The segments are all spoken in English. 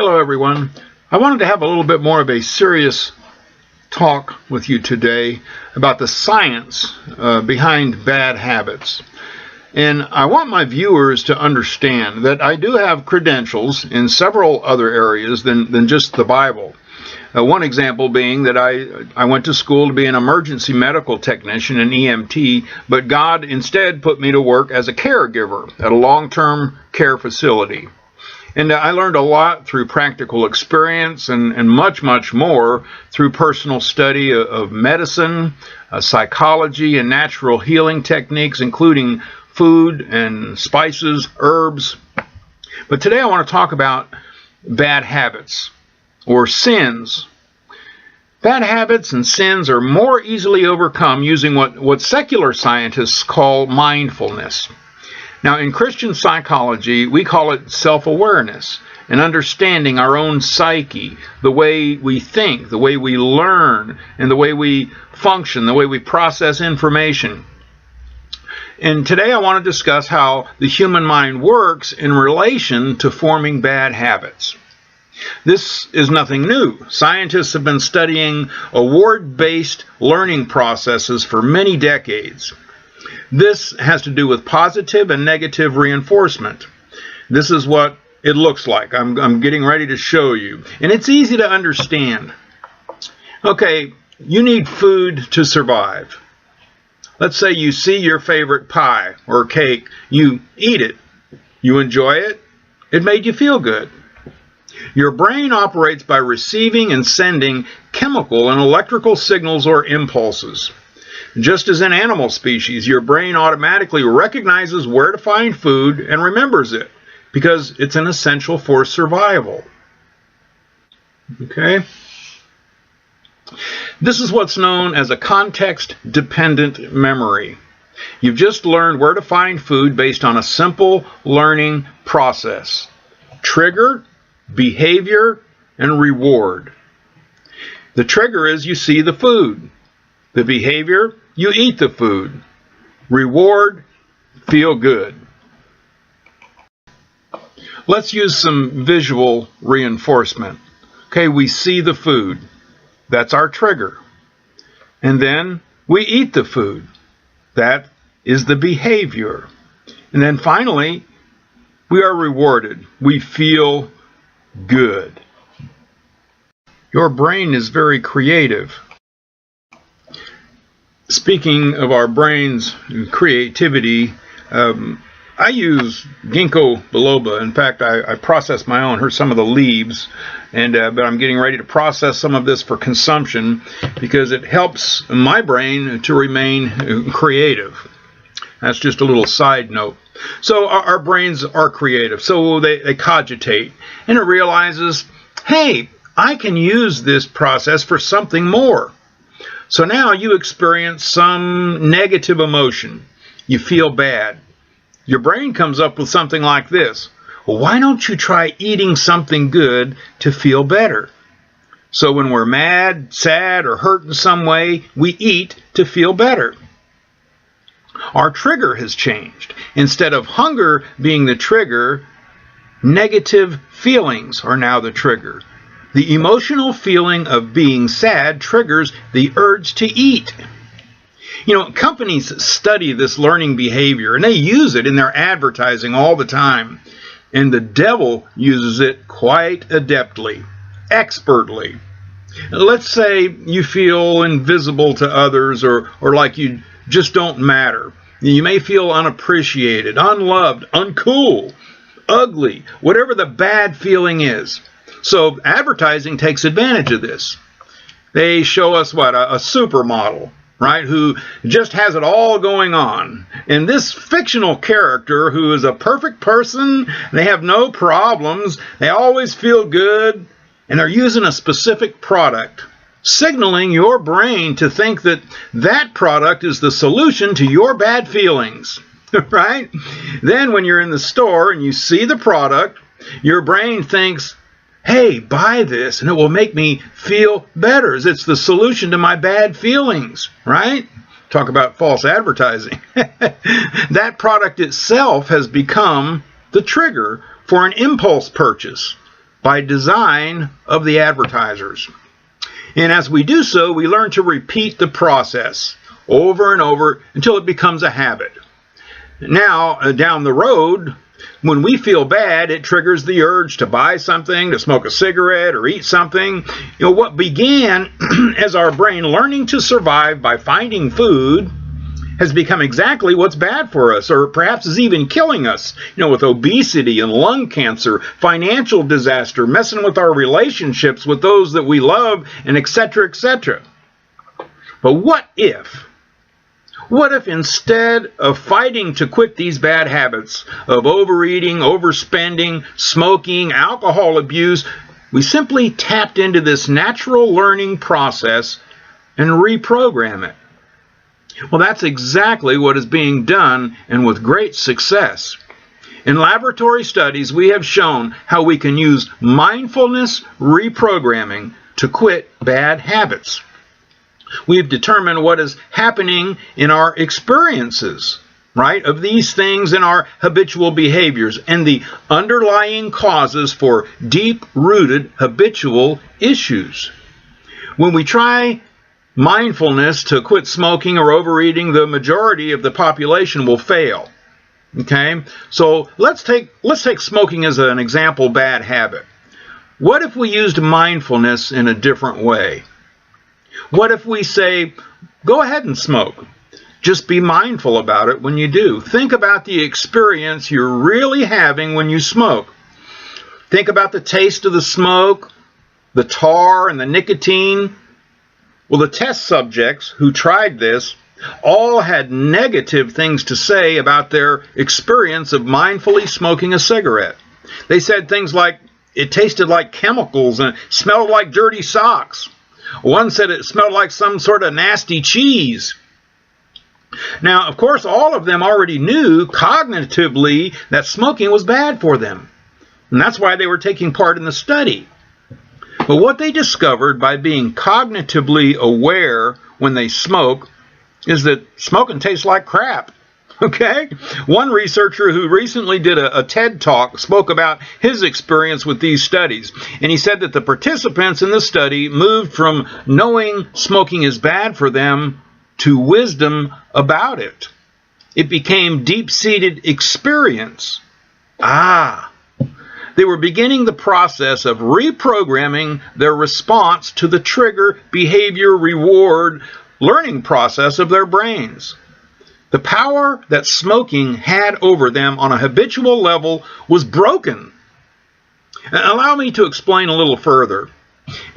Hello everyone. I wanted to have a little bit more of a serious talk with you today about the science behind bad habits. And I want my viewers to understand that I do have credentials in several other areas than just the Bible. One example being that I went to school to be an emergency medical technician, an EMT, but God instead put me to work as a caregiver at a long-term care facility. And I learned a lot through practical experience and much, much more through personal study of medicine, psychology, and natural healing techniques, including food and spices, herbs. But today I want to talk about bad habits or sins. Bad habits and sins are more easily overcome using what secular scientists call mindfulness. Now, in Christian psychology, we call it self-awareness and understanding our own psyche, the way we think, the way we learn, and the way we function, the way we process information. And today I want to discuss how the human mind works in relation to forming bad habits. This is nothing new. Scientists have been studying award-based learning processes for many decades. This has to do with positive and negative reinforcement. This is what it looks like. I'm getting ready to show you. And it's easy to understand. Okay, you need food to survive. Let's say you see your favorite pie or cake. You eat it. You enjoy it. It made you feel good. Your brain operates by receiving and sending chemical and electrical signals or impulses. Just as in animal species, your brain automatically recognizes where to find food and remembers it because it's an essential for survival. Okay? This is what's known as a context-dependent memory. You've just learned where to find food based on a simple learning process. Trigger, behavior, and reward. The trigger is you see the food. The behavior, you eat the food. Reward, feel good. Let's use some visual reinforcement. Okay, we see the food. That's our trigger. And then we eat the food. That is the behavior. And then finally, we are rewarded. We feel good. Your brain is very creative. Speaking of our brain's creativity, I use ginkgo biloba. In fact, I process my own. Here's some of the leaves, but I'm getting ready to process some of this for consumption because it helps my brain to remain creative. That's just a little side note. So our brains are creative, so they cogitate, and it realizes, hey, I can use this process for something more. So now you experience some negative emotion. You feel bad. Your brain comes up with something like this. Well, why don't you try eating something good to feel better? So when we're mad, sad, or hurt in some way, we eat to feel better. Our trigger has changed. Instead of hunger being the trigger, negative feelings are now the trigger. The emotional feeling of being sad triggers the urge to eat. You know, companies study this learning behavior, and they use it in their advertising all the time. And the devil uses it quite adeptly, expertly. Let's say you feel invisible to others or like you just don't matter. You may feel unappreciated, unloved, uncool, ugly, whatever the bad feeling is. So advertising takes advantage of this. They show us what? A supermodel, right? Who just has it all going on. And this fictional character who is a perfect person, they have no problems, they always feel good, and they're using a specific product, signaling your brain to think that that product is the solution to your bad feelings, right? Then when you're in the store and you see the product, your brain thinks, hey, buy this and it will make me feel better. It's the solution to my bad feelings, right? Talk about false advertising. That product itself has become the trigger for an impulse purchase. by design of the advertisers. And as we do so, we learn to repeat the process over and over until it becomes a habit. Now, down the road, when we feel bad, it triggers the urge to buy something, to smoke a cigarette, or eat something. What began as our brain learning to survive by finding food has become exactly what's bad for us, or perhaps is even killing us, with obesity and lung cancer, financial disaster, messing with our relationships with those that we love, and etc., etc. But what if instead of fighting to quit these bad habits of overeating, overspending, smoking, alcohol abuse, we simply tapped into this natural learning process and reprogram it? Well, that's exactly what is being done, and with great success. In laboratory studies, we have shown how we can use mindfulness reprogramming to quit bad habits. We've determined what is happening in our experiences, right, of these things in our habitual behaviors and the underlying causes for deep-rooted habitual issues. When we try mindfulness to quit smoking or overeating, the majority of the population will fail. Okay? So let's take smoking as an example bad habit. What if we used mindfulness in a different way? What if we say, go ahead and smoke. Just be mindful about it when you do. Think about the experience you're really having when you smoke. Think about the taste of the smoke, the tar and the nicotine. Well, the test subjects who tried this all had negative things to say about their experience of mindfully smoking a cigarette. They said things like, it tasted like chemicals and it smelled like dirty socks. One said it smelled like some sort of nasty cheese. Now, of course, all of them already knew cognitively that smoking was bad for them. And that's why they were taking part in the study. But what they discovered by being cognitively aware when they smoke is that smoking tastes like crap. Okay? One researcher who recently did a TED Talk spoke about his experience with these studies. And he said that the participants in the study moved from knowing smoking is bad for them to wisdom about it. It became deep-seated experience. They were beginning the process of reprogramming their response to the trigger, behavior, reward, learning process of their brains. The power that smoking had over them on a habitual level was broken. Allow me to explain a little further.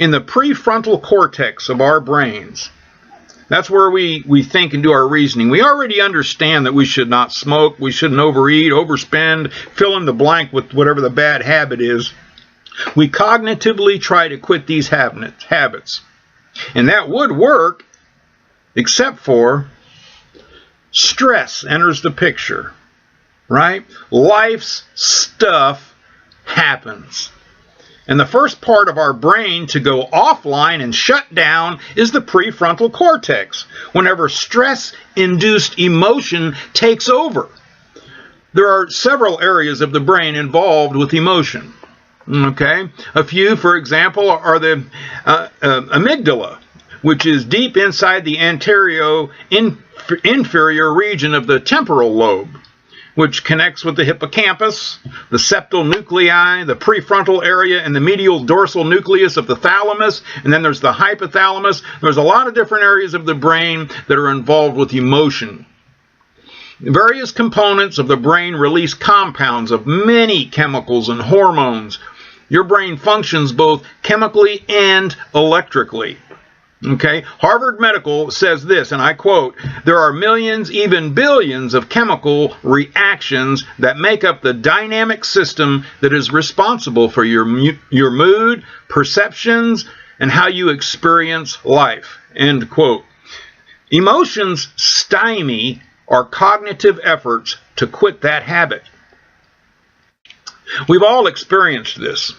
In the prefrontal cortex of our brains, that's where we think and do our reasoning. We already understand that we should not smoke, we shouldn't overeat, overspend, fill in the blank with whatever the bad habit is. We cognitively try to quit these habits. And that would work, except for stress enters the picture, right? Life's stuff happens. And the first part of our brain to go offline and shut down is the prefrontal cortex, whenever stress-induced emotion takes over. There are several areas of the brain involved with emotion. Okay? A few, for example, are the amygdala, which is deep inside the anterior inferior region of the temporal lobe, which connects with the hippocampus, the septal nuclei, the prefrontal area, and the medial dorsal nucleus of the thalamus, and then there's the hypothalamus. There's a lot of different areas of the brain that are involved with emotion. Various components of the brain release compounds of many chemicals and hormones. Your brain functions both chemically and electrically. Okay, Harvard Medical says this, and I quote, "There are millions, even billions of chemical reactions that make up the dynamic system that is responsible for your mood, perceptions, and how you experience life." End quote. Emotions stymie our cognitive efforts to quit that habit. We've all experienced this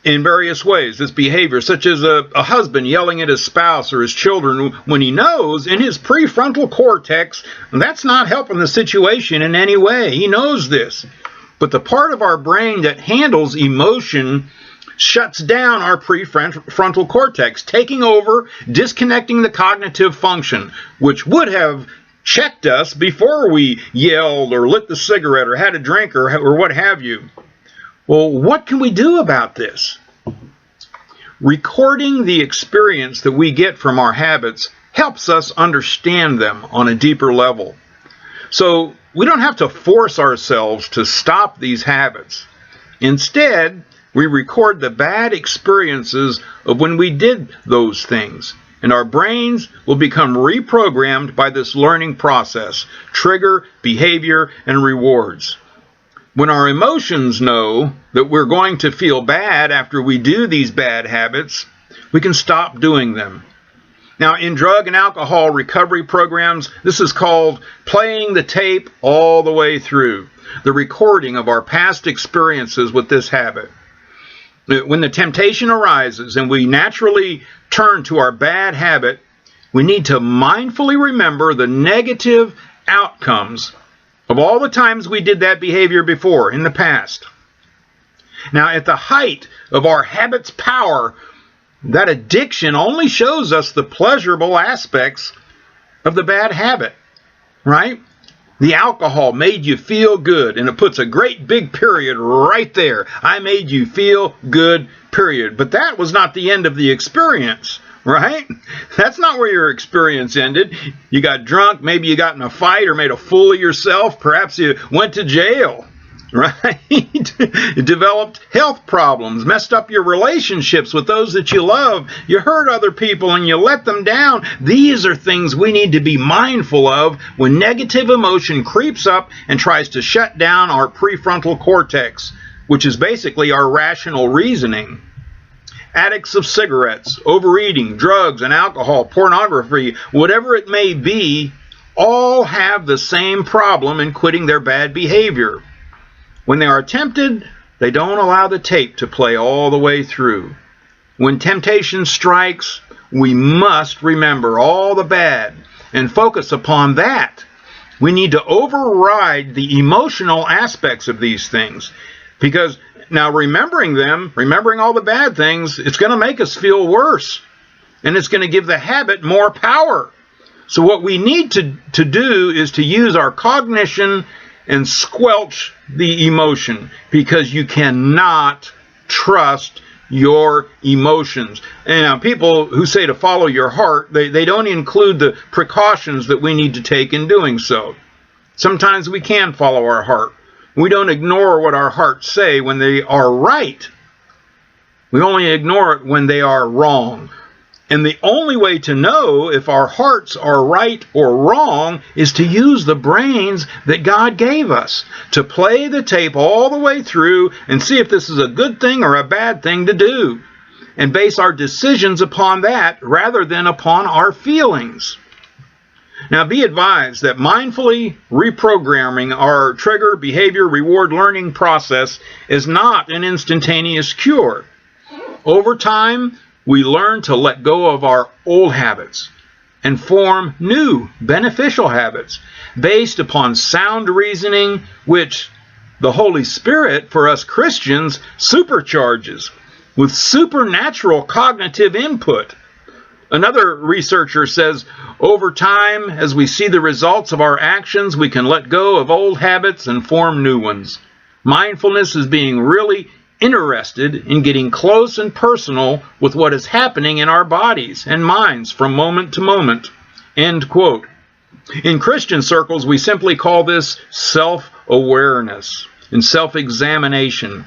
in various ways, this behavior, such as a husband yelling at his spouse or his children when he knows in his prefrontal cortex that's not helping the situation in any way. He knows this. But the part of our brain that handles emotion shuts down our prefrontal cortex, taking over, disconnecting the cognitive function, which would have checked us before we yelled or lit the cigarette or had a drink or what have you. Well, what can we do about this? Recording the experience that we get from our habits helps us understand them on a deeper level. So we don't have to force ourselves to stop these habits. Instead, we record the bad experiences of when we did those things, and our brains will become reprogrammed by this learning process, trigger, behavior, and rewards. When our emotions know that we're going to feel bad after we do these bad habits, we can stop doing them. Now, in drug and alcohol recovery programs, this is called playing the tape all the way through, the recording of our past experiences with this habit. When the temptation arises and we naturally turn to our bad habit, we need to mindfully remember the negative outcomes of all the times we did that behavior before in the past. Now, at the height of our habit's power, that addiction only shows us the pleasurable aspects of the bad habit, right? The alcohol made you feel good, and it puts a great big period right there. I made you feel good, period. But that was not the end of the experience, right? That's not where your experience ended. You got drunk, maybe you got in a fight or made a fool of yourself. Perhaps you went to jail, right? You developed health problems, messed up your relationships with those that you love. You hurt other people and you let them down. These are things we need to be mindful of when negative emotion creeps up and tries to shut down our prefrontal cortex, which is basically our rational reasoning. Addicts of cigarettes, overeating, drugs and alcohol, pornography, whatever it may be, all have the same problem in quitting their bad behavior. When they are tempted, they don't allow the tape to play all the way through. When temptation strikes, we must remember all the bad and focus upon that. We need to override the emotional aspects of these things, because now remembering all the bad things, it's going to make us feel worse, and it's going to give the habit more power. So what we need to do is to use our cognition and squelch the emotion, because you cannot trust your emotions. And people who say to follow your heart, they don't include the precautions that we need to take in doing so. Sometimes we can follow our heart. We don't ignore what our hearts say when they are right. We only ignore it when they are wrong. And the only way to know if our hearts are right or wrong is to use the brains that God gave us, to play the tape all the way through and see if this is a good thing or a bad thing to do, and base our decisions upon that rather than upon our feelings. Now, be advised that mindfully reprogramming our trigger, behavior, reward, learning process is not an instantaneous cure. Over time, we learn to let go of our old habits and form new beneficial habits based upon sound reasoning, which the Holy Spirit, for us Christians, supercharges with supernatural cognitive input. Another researcher says, over time, as we see the results of our actions, we can let go of old habits and form new ones. Mindfulness is being really interested in getting close and personal with what is happening in our bodies and minds from moment to moment. End quote. In Christian circles, we simply call this self-awareness and self-examination.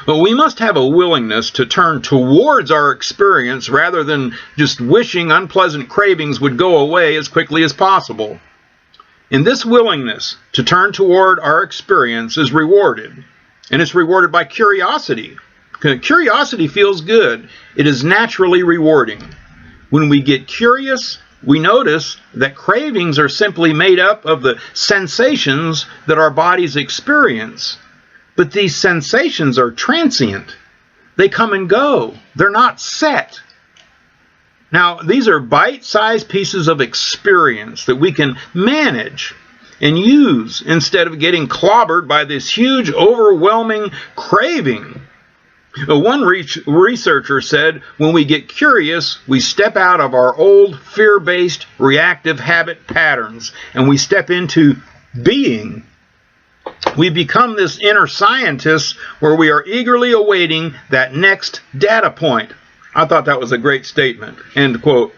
But we must have a willingness to turn towards our experience rather than just wishing unpleasant cravings would go away as quickly as possible. And this willingness to turn toward our experience is rewarded. And it's rewarded by curiosity. Curiosity feels good. It is naturally rewarding. When we get curious, we notice that cravings are simply made up of the sensations that our bodies experience. But these sensations are transient. They come and go. They're not set. Now, these are bite-sized pieces of experience that we can manage. and use instead of getting clobbered by this huge, overwhelming craving. One researcher said, when we get curious, we step out of our old fear-based reactive habit patterns and we step into being. We become this inner scientist where we are eagerly awaiting that next data point. I thought that was a great statement. End quote.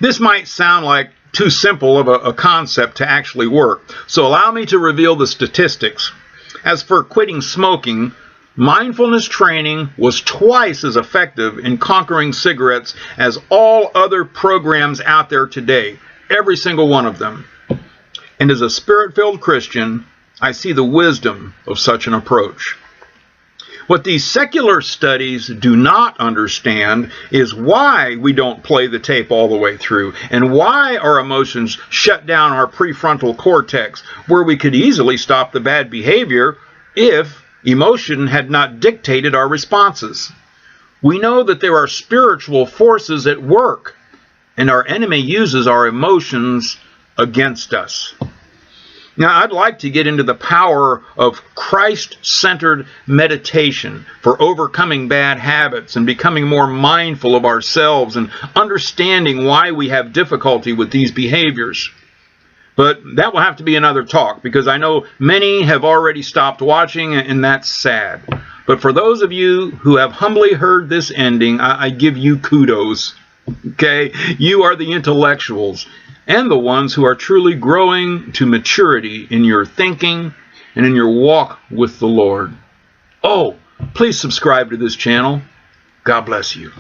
This might sound like too simple of a concept to actually work, so allow me to reveal the statistics. As for quitting smoking, mindfulness training was twice as effective in conquering cigarettes as all other programs out there today, every single one of them. And as a spirit-filled Christian, I see the wisdom of such an approach. What these secular studies do not understand is why we don't play the tape all the way through, and why our emotions shut down our prefrontal cortex, where we could easily stop the bad behavior if emotion had not dictated our responses. We know that there are spiritual forces at work, and our enemy uses our emotions against us. Now, I'd like to get into the power of Christ-centered meditation for overcoming bad habits and becoming more mindful of ourselves and understanding why we have difficulty with these behaviors. But that will have to be another talk, because I know many have already stopped watching, and that's sad. But for those of you who have humbly heard this ending, I give you kudos. Okay? You are the intellectuals and the ones who are truly growing to maturity in your thinking and in your walk with the Lord. Oh, please subscribe to this channel. God bless you.